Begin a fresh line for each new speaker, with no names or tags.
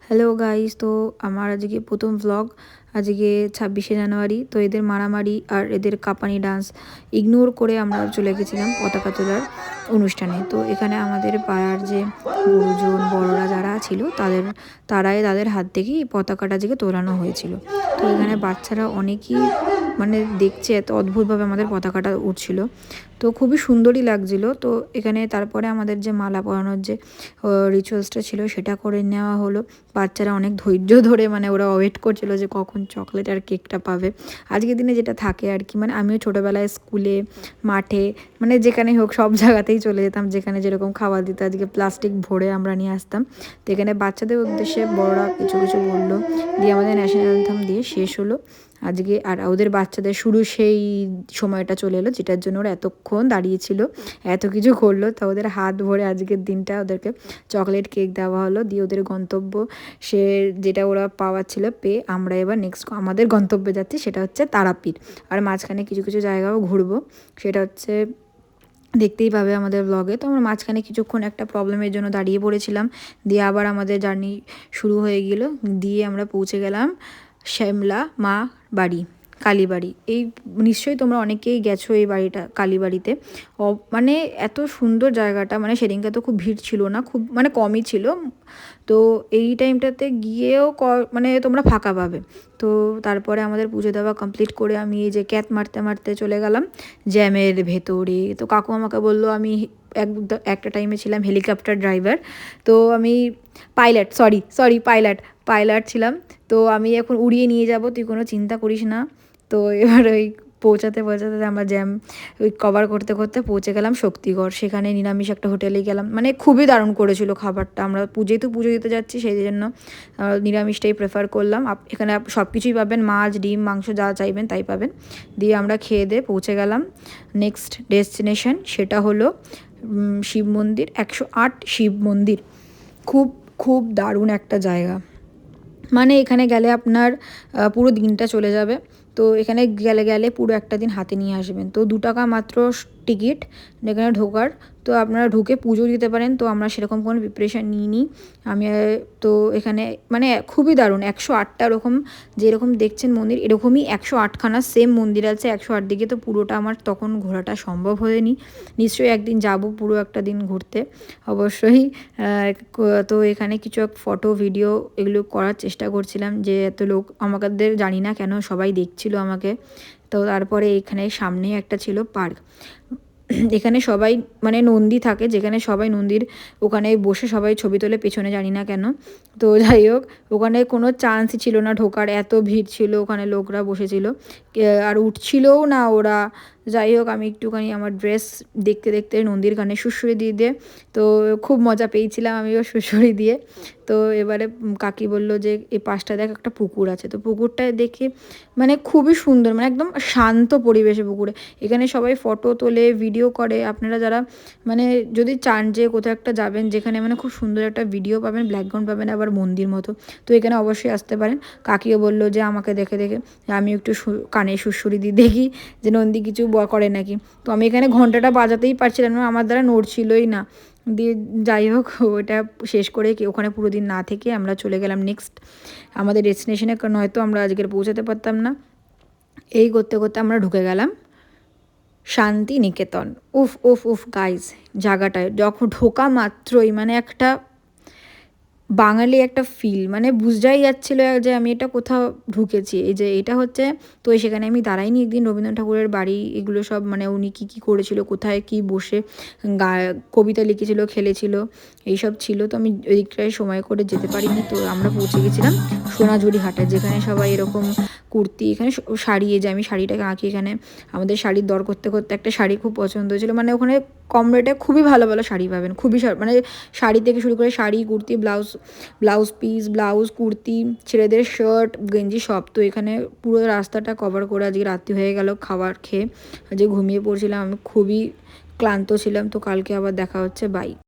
Hello guys, তো আমার আজকে প্রথম ভ্লগ। আজকে 26শে জানুয়ারি। তো এদের মারামারি আর এদের কাঁপানি ডান্স ইগনোর করে আমরা চলে গেছিলাম পতাকা তোলার অনুষ্ঠানে। তো এখানে আমাদের পাড়ার যে গুরুজন বড়রা যারা ছিল তাদের হাত থেকেই পতাকাটা আজকে তোলানো হয়েছিল। তো এখানে বাচ্চারা অনেকেই মানে দেখছে এত অদ্ভুতভাবে আমাদের পতাকাটা উঠছিল। তো খুবই সুন্দরই লাগছিল। তো এখানে তারপরে আমাদের যে মালা পরানোর যে রিচুয়ালসটা ছিল সেটা করে নেওয়া হলো। বাচ্চারা অনেক ধৈর্য ধরে মানে ওরা ওয়েট করছিল যে কখন চকলেট আর কেকটা পাবে। আজকের দিনে যেটা থাকে আর কি, মানে আমিও ছোটোবেলায় স্কুলে মাঠে মানে যেখানে হোক সব জায়গাতেই চলে যেতাম, যেখানে যেরকম খাবার দিত আজকে প্লাস্টিক ভরে আমরা নিয়ে আসতাম। তো এখানে বাচ্চাদের উদ্দেশ্যে বড়রা কিছু কিছু বললো, দিয়ে আমাদের ন্যাশনাল অ্যান্থেম দিয়ে শেষ হলো আজকে। আর ওদের বাচ্চাদের শুরু সেই সময়টা চলে এলো যেটার জন্য ওরা এতক্ষণ দাঁড়িয়েছিল, এত কিছু করলো। তা ওদের হাত ভরে আজকের দিনটা ওদেরকে চকলেট কেক দেওয়া হলো, দিয়ে ওদের গন্তব্য সে যেটা ওরা পাওয়ার ছিল পেয়ে আমরা এবার নেক্সট আমাদের গন্তব্যে যাচ্ছি, সেটা হচ্ছে তারাপীঠ। আর মাঝখানে কিছু কিছু জায়গাও ঘুরবো, সেটা হচ্ছে দেখতেই পাবে আমাদের ব্লগে। তো আমরা মাঝখানে কিছুক্ষণ একটা প্রবলেমের জন্য দাঁড়িয়ে পড়েছিলাম, দিয়ে আবার আমাদের জার্নি শুরু হয়ে গেল। দিয়ে আমরা পৌঁছে গেলাম শ্যামলা মা বাড়ি, কালীবাড়ি। এই নিশ্চয়ই তোমরা অনেকেই গেছো এই বাড়িটা, কালীবাড়িতে। মানে এত সুন্দর জায়গাটা, মানে সেদিনকে তো খুব ভিড় ছিল না, খুব মানে কমই ছিল। তো এই টাইমটাতে গিয়েও মানে তোমরা ফাঁকা পাবে। তো তারপরে আমাদের পুজো দেওয়া কমপ্লিট করে আমি এই যে ক্যাত মারতে মারতে চলে গেলাম জ্যামের ভেতরে। তো কাকু আমাকে বললো, আমি একটা টাইমে ছিলাম হেলিকপ্টার ড্রাইভার, তো আমি পাইলট ছিলাম। তো আমি এখন উড়িয়ে নিয়ে যাব, তুই কোনো চিন্তা করিস না। তো এবার ওই পৌঁছাতে আমরা জ্যাম ওই কভার করতে করতে পৌঁছে গেলাম শক্তিগড়। সেখানে নিরামিষ একটা হোটেলে গেলাম, মানে খুবই দারুণ করেছিল খাবারটা। আমরা পুজো দিতে যাচ্ছি সেই জন্য নিরামিষটাই প্রেফার করলাম। এখানে সব কিছুই পাবেন, মাছ ডিম মাংস যা চাইবেন তাই পাবেন। দিয়ে আমরা খেয়ে দিয়ে পৌঁছে গেলাম নেক্সট ডেস্টিনেশন, সেটা হলো শিব মন্দির, 108 শিব মন্দির। খুব খুব দারুণ একটা জায়গা, মানে এখানে গেলে আপনার পুরো দিনটা চলে যাবে। তো এখানে গেলে পুরো একটা দিন হাতে নিয়ে আসবেন। তো 2 টাকা মাত্র টিকিট এখানে ঢোকার। তো আপনারা ঢুকে পুজো দিতে পারেন। তো আমরা সেরকম কোনো প্রিপারেশান নিইনি আমি। তো এখানে মানে খুবই দারুণ, 108টা এরকম যেরকম দেখছেন মন্দির, এরকমই 108খানা সেম মন্দির আছে 108 দিকে। তো পুরোটা আমার তখন ঘোরাটা সম্ভব হয়নি। নিশ্চয়ই একদিন যাব পুরো একটা দিন ঘুরতে অবশ্যই। তো এখানে কিছু ফটো ভিডিও এগুলো করার চেষ্টা করছিলাম, যে এত লোক আমাদের জানি না কেন সবাই দেখছিল আমাকে। তো তারপরে এখানে সামনে একটা ছিল পার্ক, এখানে সবাই মানে নন্দী থাকে, যেখানে সবাই নন্দীর ওখানে বসে সবাই ছবি তোলে পেছনে, জানি না কেন। তো যাই হোক, ওখানে কোনো চান্সই ছিল না ঢোকার, এত ভিড় ছিল, ওখানে লোকরা বসেছিল আর উঠছিলও না ওরা। যাই হোক, আমি একটুখানি আমার ড্রেস দেখতে দেখতে নন্দীর গানে সুড়সুড়ি দিয়ে তো খুব মজা পেয়েছিলাম আমিও সুড়সুড়ি দিয়ে। তো এবারে কাকি বলল যে এই পাশটা দেখ একটা পুকুর আছে। তো পুকুরটায় দেখে মানে খুবই সুন্দর, মানে একদম শান্ত পরিবেশে পুকুরে। এখানে সবাই ফটো তোলে ভিডিও করে। আপনারা যারা মানে যদি চান যে কোথাও একটা যাবেন যেখানে মানে খুব সুন্দর একটা ভিডিও পাবেন, ব্যাকগ্রাউন্ড পাবেন, আবার মন্দির মতো, তো এখানে অবশ্যই আসতে পারেন। কাকিও বললো যে আমাকে দেখে দেখে আমি একটু কানে সুড়সুড়ি দিয়ে দেখি যে নন্দী কিছু করে নাকি। তো আমি এখানে ঘন্টাটা বাজাতেই পারছিলাম না, আমার দ্বারা নড়ছিলই না। দিয়ে যাই হোক, ওটা শেষ করে ওখানে পুরো দিন না থেকে আমরা চলে গেলাম নেক্সট আমাদের ডেস্টিনেশনে, নয়তো আমরা আজকের পৌঁছাতে পারতাম না। এই করতে করতে আমরা ঢুকে গেলাম শান্তিনিকেতন। উফ উফ উফ গাইজ, জায়গাটায় যখন ঢোকা মাত্রই মানে একটা বাঙালি একটা ফিল, মানে বুঝাই যাচ্ছিলো যে আমি এটা কোথাও ঢুকেছি। এই যে এটা হচ্ছে, তো সেখানে আমি দাঁড়াইনি একদিন, রবীন্দ্রনাথ ঠাকুরের বাড়ি এগুলো সব, মানে উনি কী কী করেছিল, কোথায় কী বসে কবিতা লিখেছিল, খেলেছিল, এইসব ছিল। তো আমি ওই দিকটায় সময় করে যেতে পারিনি। তো আমরা পৌঁছে গেছিলাম সোনাঝুরি হাটে, যেখানে সবাই এরকম কুর্তি, এখানে শাড়ি, এই যে আমি শাড়িটাকে আঁকি, এখানে আমাদের শাড়ির দর করতে করতে একটা শাড়ি খুব পছন্দ হয়েছিলো। মানে ওখানে কম রেটে খুবই ভালো ভালো শাড়ি পাবেন, খুবই মানে শাড়ি থেকে শুরু করে sari, kurti, blouse piece, blouse, kurti, ছেলেদের শার্ট, গেঞ্জি সব। তো এখানে পুরো রাস্তাটা কভার করে আজকে রাত্রি হয়ে গেল খাবার খেয়ে, আজকে ঘুমিয়ে পড়ছিলাম, আমি খুবই ক্লান্ত ছিলাম। তো কালকে আবার দেখা হচ্ছে, বাই।